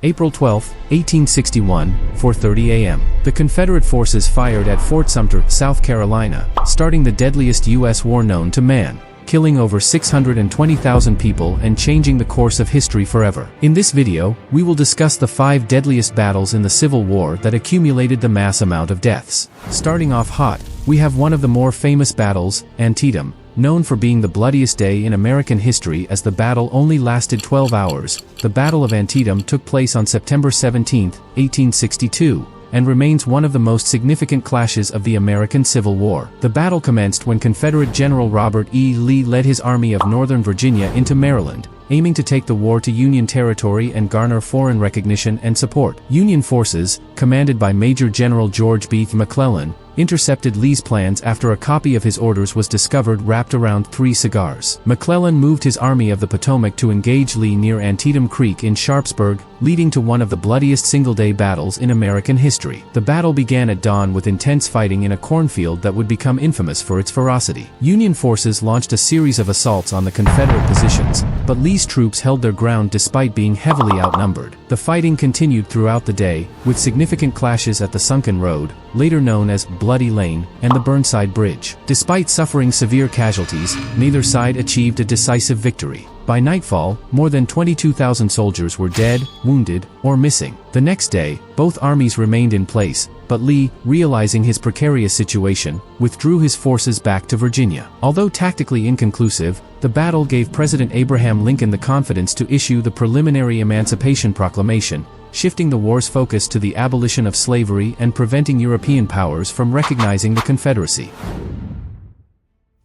April 12, 1861, 4:30 a.m. The Confederate forces fired at Fort Sumter, South Carolina, starting the deadliest U.S. war known to man, killing over 620,000 people and changing the course of history forever. In this video, we will discuss the 5 deadliest battles in the Civil War that accumulated the mass amount of deaths. Starting off hot, we have one of the more famous battles, Antietam, known for being the bloodiest day in American history as the battle only lasted 12 hours. The Battle of Antietam took place on September 17, 1862, and remains one of the most significant clashes of the American Civil War. The battle commenced when Confederate General Robert E. Lee led his Army of Northern Virginia into Maryland, aiming to take the war to Union territory and garner foreign recognition and support. Union forces, commanded by Major General George B. McClellan, intercepted Lee's plans after a copy of his orders was discovered wrapped around 3 cigars. McClellan moved his Army of the Potomac to engage Lee near Antietam Creek in Sharpsburg, leading to one of the bloodiest single-day battles in American history. The battle began at dawn with intense fighting in a cornfield that would become infamous for its ferocity. Union forces launched a series of assaults on the Confederate positions, but Lee's troops held their ground despite being heavily outnumbered. The fighting continued throughout the day, with significant clashes at the Sunken Road, later known as Bloody Lane, and the Burnside Bridge. Despite suffering severe casualties, neither side achieved a decisive victory. By nightfall, more than 22,000 soldiers were dead, wounded, or missing. The next day, both armies remained in place, but Lee, realizing his precarious situation, withdrew his forces back to Virginia. Although tactically inconclusive, the battle gave President Abraham Lincoln the confidence to issue the preliminary Emancipation Proclamation, shifting the war's focus to the abolition of slavery and preventing European powers from recognizing the Confederacy.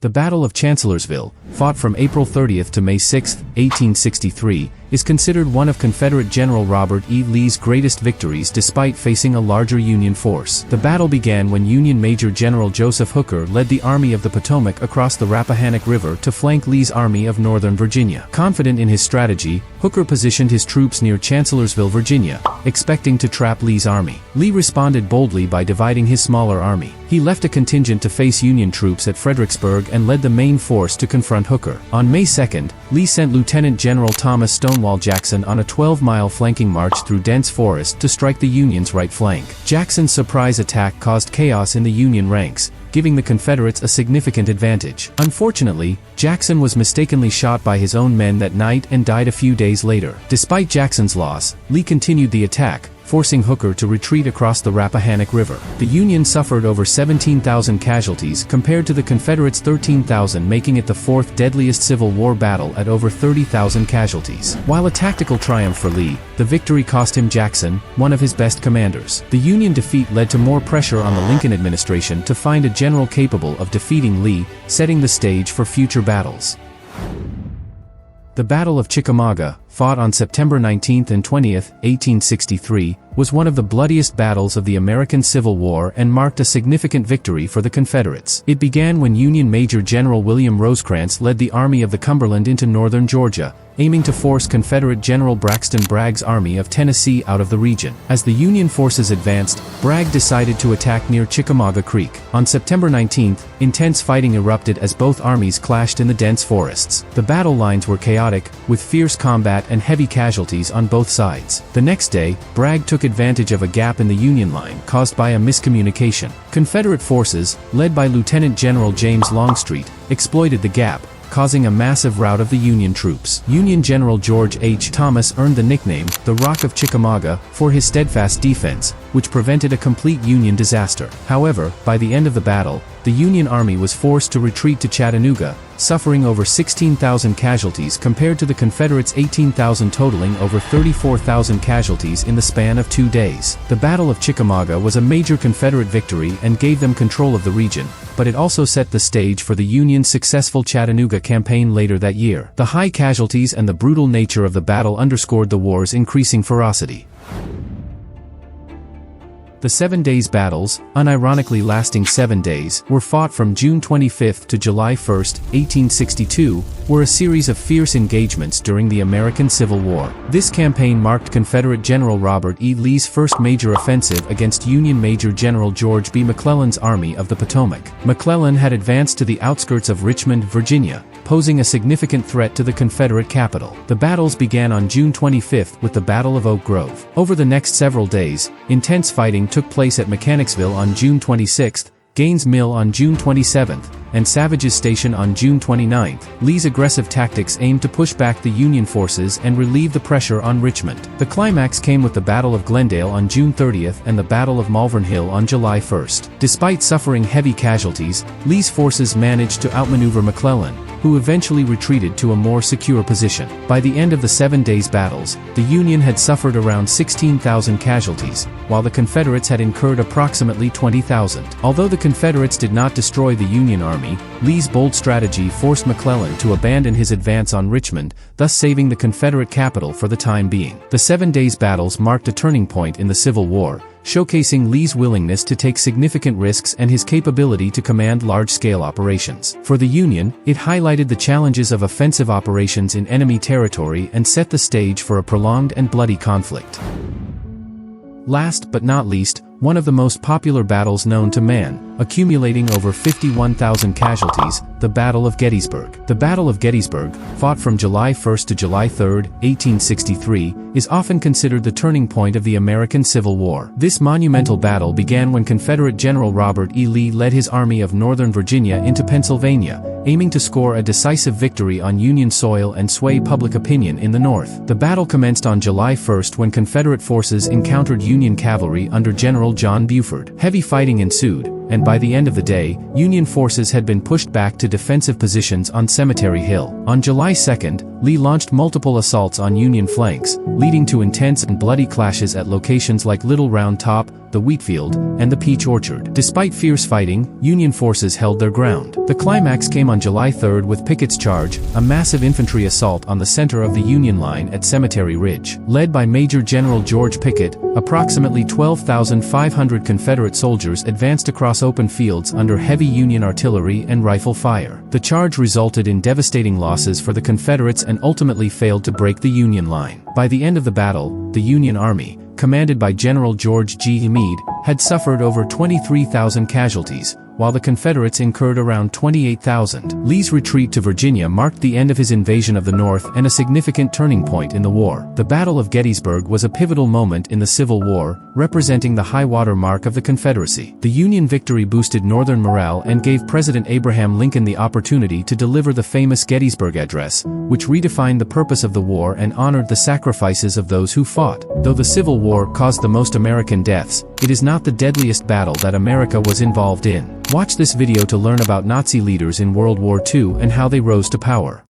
The Battle of Chancellorsville, fought from April 30 to May 6, 1863, is considered one of Confederate General Robert E. Lee's greatest victories despite facing a larger Union force. The battle began when Union Major General Joseph Hooker led the Army of the Potomac across the Rappahannock River to flank Lee's Army of Northern Virginia. Confident in his strategy, Hooker positioned his troops near Chancellorsville, Virginia, expecting to trap Lee's army. Lee responded boldly by dividing his smaller army. He left a contingent to face Union troops at Fredericksburg and led the main force to confront Hooker. On May 2, Lee sent Lieutenant General Thomas Stonewall Jackson on a 12-mile flanking march through dense forest to strike the Union's right flank. Jackson's surprise attack caused chaos in the Union ranks, giving the Confederates a significant advantage. Unfortunately, Jackson was mistakenly shot by his own men that night and died a few days later. Despite Jackson's loss, Lee continued the attack, forcing Hooker to retreat across the Rappahannock River. The Union suffered over 17,000 casualties compared to the Confederates' 13,000, making it the 4th deadliest Civil War battle at over 30,000 casualties. While a tactical triumph for Lee, the victory cost him Jackson, one of his best commanders. The Union defeat led to more pressure on the Lincoln administration to find a general capable of defeating Lee, setting the stage for future battles. The Battle of Chickamauga, fought on September 19 and 20, 1863, was one of the bloodiest battles of the American Civil War and marked a significant victory for the Confederates. It began when Union Major General William Rosecrans led the Army of the Cumberland into northern Georgia, aiming to force Confederate General Braxton Bragg's Army of Tennessee out of the region. As the Union forces advanced, Bragg decided to attack near Chickamauga Creek. On September 19, intense fighting erupted as both armies clashed in the dense forests. The battle lines were chaotic, with fierce combat and heavy casualties on both sides. The next day, Bragg took advantage of a gap in the Union line caused by a miscommunication. Confederate forces, led by Lieutenant General James Longstreet, exploited the gap, causing a massive rout of the Union troops. Union General George H. Thomas earned the nickname, the Rock of Chickamauga, for his steadfast defense, which prevented a complete Union disaster. However, by the end of the battle, the Union Army was forced to retreat to Chattanooga, suffering over 16,000 casualties compared to the Confederates' 18,000, totaling over 34,000 casualties in the span of 2 days. The Battle of Chickamauga was a major Confederate victory and gave them control of the region, but it also set the stage for the Union's successful Chattanooga campaign later that year. The high casualties and the brutal nature of the battle underscored the war's increasing ferocity. The 7 Days battles, unironically lasting 7 days, were fought from June 25 to July 1, 1862, were a series of fierce engagements during the American Civil War. This campaign marked Confederate General Robert E. Lee's first major offensive against Union Major General George B. McClellan's Army of the Potomac. McClellan had advanced to the outskirts of Richmond, Virginia, posing a significant threat to the Confederate capital. The battles began on June 25 with the Battle of Oak Grove. Over the next several days, intense fighting took place at Mechanicsville on June 26, Gaines Mill on June 27, and Savage's Station on June 29. Lee's aggressive tactics aimed to push back the Union forces and relieve the pressure on Richmond. The climax came with the Battle of Glendale on June 30 and the Battle of Malvern Hill on July 1. Despite suffering heavy casualties, Lee's forces managed to outmaneuver McClellan, who eventually retreated to a more secure position. By the end of the 7 days' battles, the Union had suffered around 16,000 casualties, while the Confederates had incurred approximately 20,000. Although the Confederates did not destroy the Union Army, Lee's bold strategy forced McClellan to abandon his advance on Richmond, thus saving the Confederate capital for the time being. The 7 days' battles marked a turning point in the Civil War, showcasing Lee's willingness to take significant risks and his capability to command large-scale operations. For the Union, it highlighted the challenges of offensive operations in enemy territory and set the stage for a prolonged and bloody conflict. Last but not least, one of the most popular battles known to man, accumulating over 51,000 casualties, the Battle of Gettysburg. The Battle of Gettysburg, fought from July 1 to July 3, 1863, is often considered the turning point of the American Civil War. This monumental battle began when Confederate General Robert E. Lee led his Army of Northern Virginia into Pennsylvania, aiming to score a decisive victory on Union soil and sway public opinion in the North. The battle commenced on July 1 when Confederate forces encountered Union cavalry under General John Buford. Heavy fighting ensued, and by the end of the day, Union forces had been pushed back to defensive positions on Cemetery Hill. On July 2, Lee launched multiple assaults on Union flanks, leading to intense and bloody clashes at locations like Little Round Top, the Wheatfield, and the Peach Orchard. Despite fierce fighting, Union forces held their ground. The climax came on July 3 with Pickett's Charge, a massive infantry assault on the center of the Union line at Cemetery Ridge. Led by Major General George Pickett, approximately 12,500 Confederate soldiers advanced across open fields under heavy Union artillery and rifle fire. The charge resulted in devastating losses for the Confederates and ultimately failed to break the Union line. By the end of the battle, the Union Army, commanded by General George G. Meade, had suffered over 23,000 casualties, while the Confederates incurred around 28,000. Lee's retreat to Virginia marked the end of his invasion of the North and a significant turning point in the war. The Battle of Gettysburg was a pivotal moment in the Civil War, representing the high-water mark of the Confederacy. The Union victory boosted Northern morale and gave President Abraham Lincoln the opportunity to deliver the famous Gettysburg Address, which redefined the purpose of the war and honored the sacrifices of those who fought. Though the Civil War caused the most American deaths, it is not the deadliest battle that America was involved in. Watch this video to learn about Nazi leaders in World War II and how they rose to power.